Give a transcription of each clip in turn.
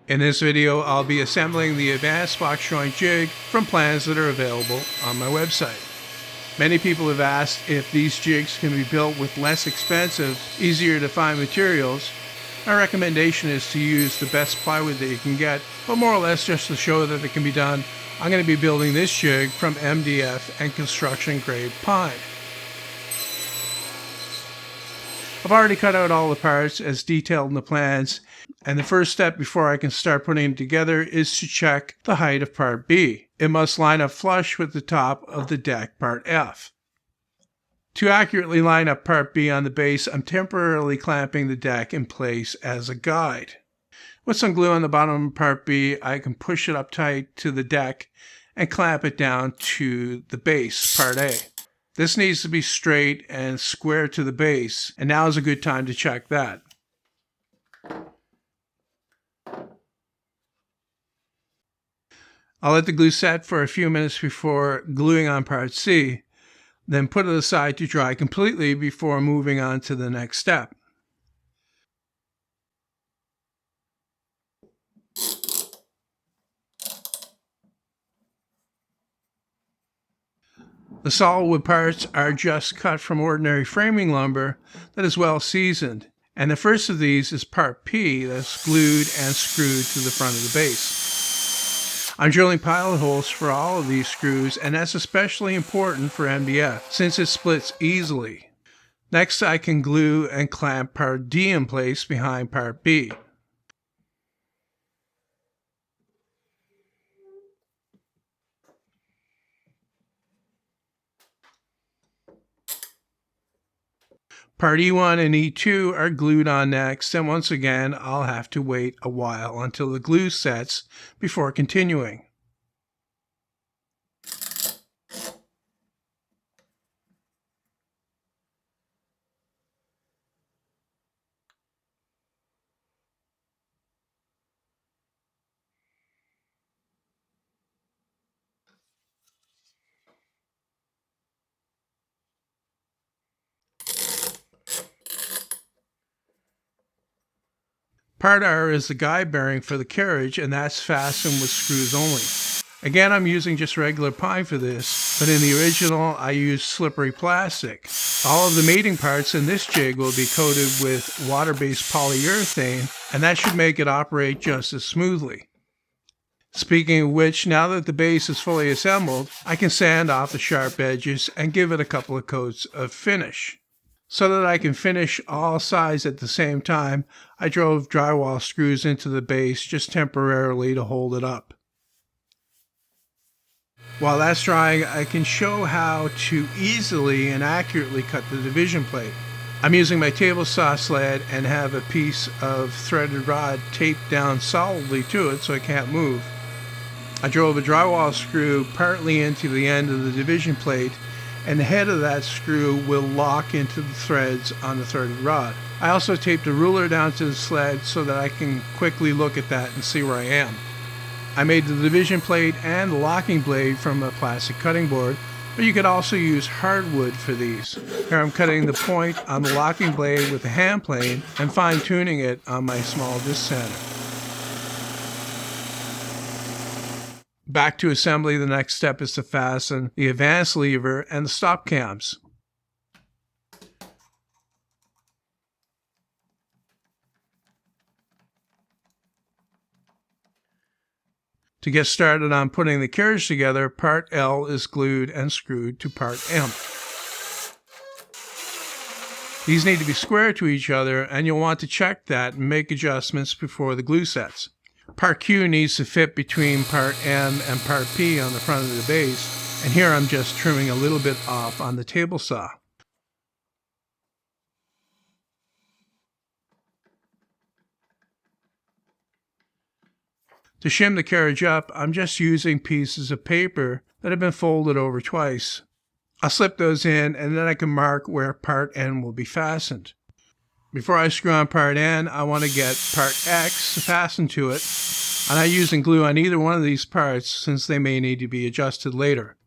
In this video, I'll be assembling the advanced box joint jig from plans that are available on my website. Many people have asked if these jigs can be built with less expensive, easier to find materials. My recommendation is to use the best plywood that you can get, but more or less just to show that it can be done, I'm going to be building this jig from MDF and construction grade pine. I've already cut out all the parts as detailed in the plans, and the first step before I can start putting it together is to check the height of part B. It must line up flush with the top of the deck part F. To accurately line up part B on the base, I'm temporarily clamping the deck in place as a guide. With some glue on the bottom of part B, I can push it up tight to the deck and clamp it down to the base, part A. This needs to be straight and square to the base, and now is a good time to check that. I'll let the glue set for a few minutes before gluing on part C, then put it aside to dry completely before moving on to the next step. The solid wood parts are just cut from ordinary framing lumber that is well seasoned, and the first of these is part P that's glued and screwed to the front of the base. I'm drilling pilot holes for all of these screws, and that's especially important for MDF since it splits easily. Next, I can glue and clamp part D in place behind part B. Part E1 and E2 are glued on next, and once again I'll have to wait a while until the glue sets before continuing. Part R is the guide bearing for the carriage, and that's fastened with screws only. Again, I'm using just regular pine for this, but in the original I used slippery plastic. All of the mating parts in this jig will be coated with water-based polyurethane, and that should make it operate just as smoothly. Speaking of which, now that the base is fully assembled, I can sand off the sharp edges and give it a couple of coats of finish. So that I can finish all sides at the same time, I drove drywall screws into the base just temporarily to hold it up. While that's drying, I can show how to easily and accurately cut the division plate. I'm using my table saw sled and have a piece of threaded rod taped down solidly to it so it can't move. I drove a drywall screw partly into the end of the division plate, and the head of that screw will lock into the threads on the threaded rod. I also taped a ruler down to the sled so that I can quickly look at that and see where I am. I made the division plate and the locking blade from a plastic cutting board, but you could also use hardwood for these. Here I'm cutting the point on the locking blade with a hand plane and fine-tuning it on my small disc sander. Back to assembly, the next step is to fasten the advance lever and the stop cams. To get started on putting the carriage together, part L is glued and screwed to part M. These need to be square to each other, and you'll want to check that and make adjustments before the glue sets. Part Q needs to fit between part M and part P on the front of the base, and here I'm just trimming a little bit off on the table saw. To shim the carriage up, I'm just using pieces of paper that have been folded over twice. I'll slip those in, and then I can mark where part N will be fastened. Before I screw on part N, I want to get part X fastened to it. I'm not using glue on either one of these parts since they may need to be adjusted later.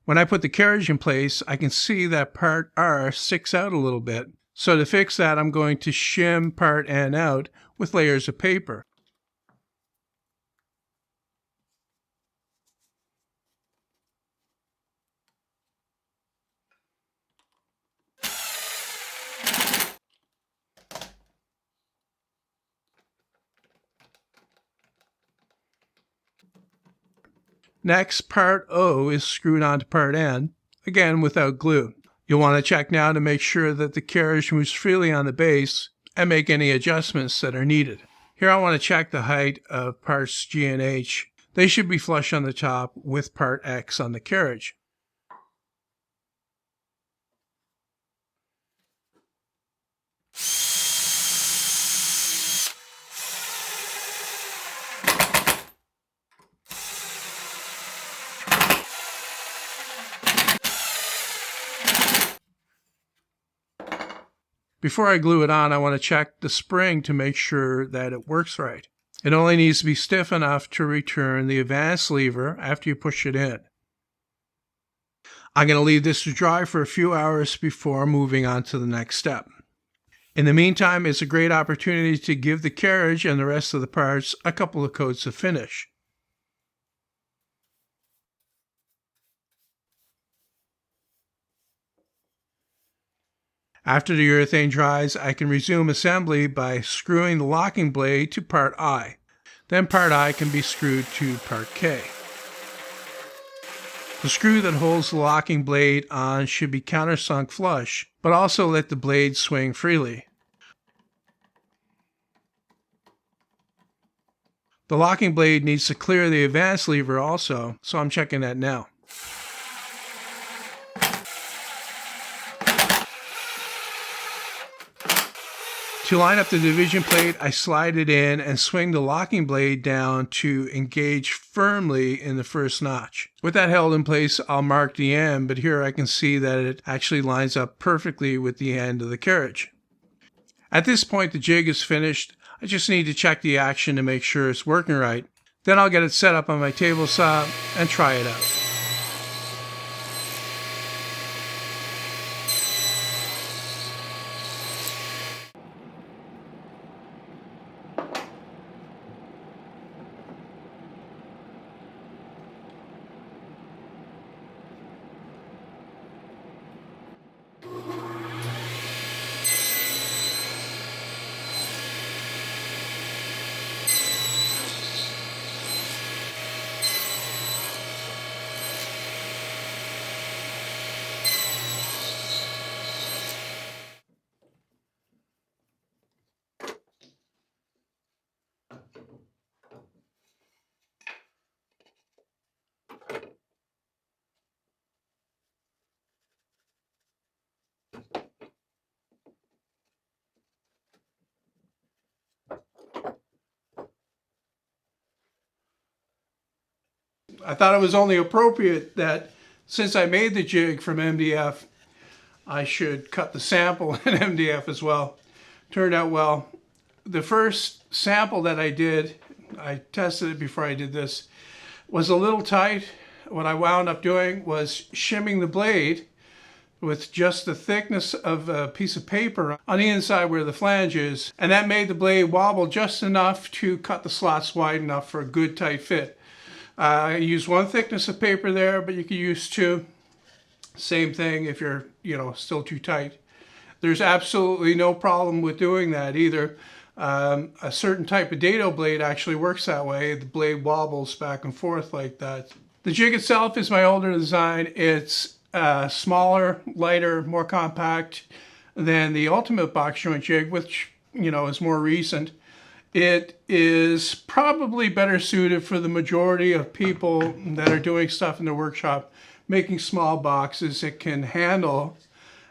When I put the carriage in place, I can see that part R sticks out a little bit. So to fix that, I'm going to shim part N out with layers of paper. Next, part O is screwed onto part N, again without glue. You'll want to check now to make sure that the carriage moves freely on the base and make any adjustments that are needed. Here I want to check the height of parts G and H. They should be flush on the top with part X on the carriage. Before I glue it on, I want to check the spring to make sure that it works right. It only needs to be stiff enough to return the advance lever after you push it in. I'm going to leave this to dry for a few hours before moving on to the next step. In the meantime, it's a great opportunity to give the carriage and the rest of the parts a couple of coats of finish. After the urethane dries, I can resume assembly by screwing the locking blade to part I. Then part I can be screwed to part K. The screw that holds the locking blade on should be countersunk flush, but also let the blade swing freely. The locking blade needs to clear the advance lever also, so I'm checking that now. To line up the division plate, I slide it in and swing the locking blade down to engage firmly in the first notch. With that held in place, I'll mark the end, but here I can see that it actually lines up perfectly with the end of the carriage. At this point, the jig is finished. I just need to check the action to make sure it's working right. Then I'll get it set up on my table saw and try it out. I thought it was only appropriate that since I made the jig from MDF, I should cut the sample in MDF as well. Turned out well. The first sample that I did, I tested it before I did this, was a little tight. What I wound up doing was shimming the blade with just the thickness of a piece of paper on the inside where the flange is, and that made the blade wobble just enough to cut the slots wide enough for a good tight fit. I used one thickness of paper there, but you could use two. Same thing if you're, still too tight. There's absolutely no problem with doing that either. A certain type of dado blade actually works that way. The blade wobbles back and forth like that. The jig itself is my older design. It's smaller, lighter, more compact than the Ultimate box joint jig, which, is more recent. It is probably better suited for the majority of people that are doing stuff in the workshop, making small boxes. It can handle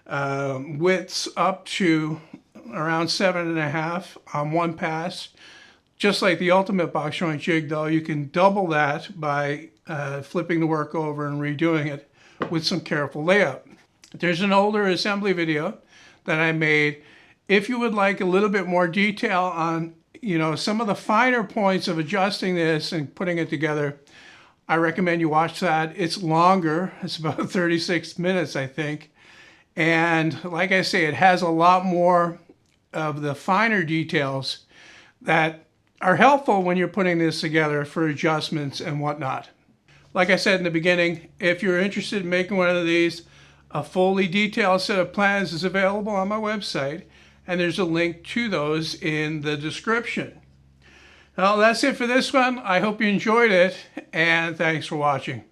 widths up to around 7.5 on one pass. Just like the Ultimate box joint jig though, you can double that by flipping the work over and redoing it with some careful layout. There's an older assembly video that I made. If you would like a little bit more detail on some of the finer points of adjusting this and putting it together, I recommend you watch that. It's longer. It's about 36 minutes, I think. And like I say, it has a lot more of the finer details that are helpful when you're putting this together for adjustments and whatnot. Like I said in the beginning, if you're interested in making one of these, a fully detailed set of plans is available on my website, and there's a link to those in the description. Well, that's it for this one. I hope you enjoyed it, and thanks for watching.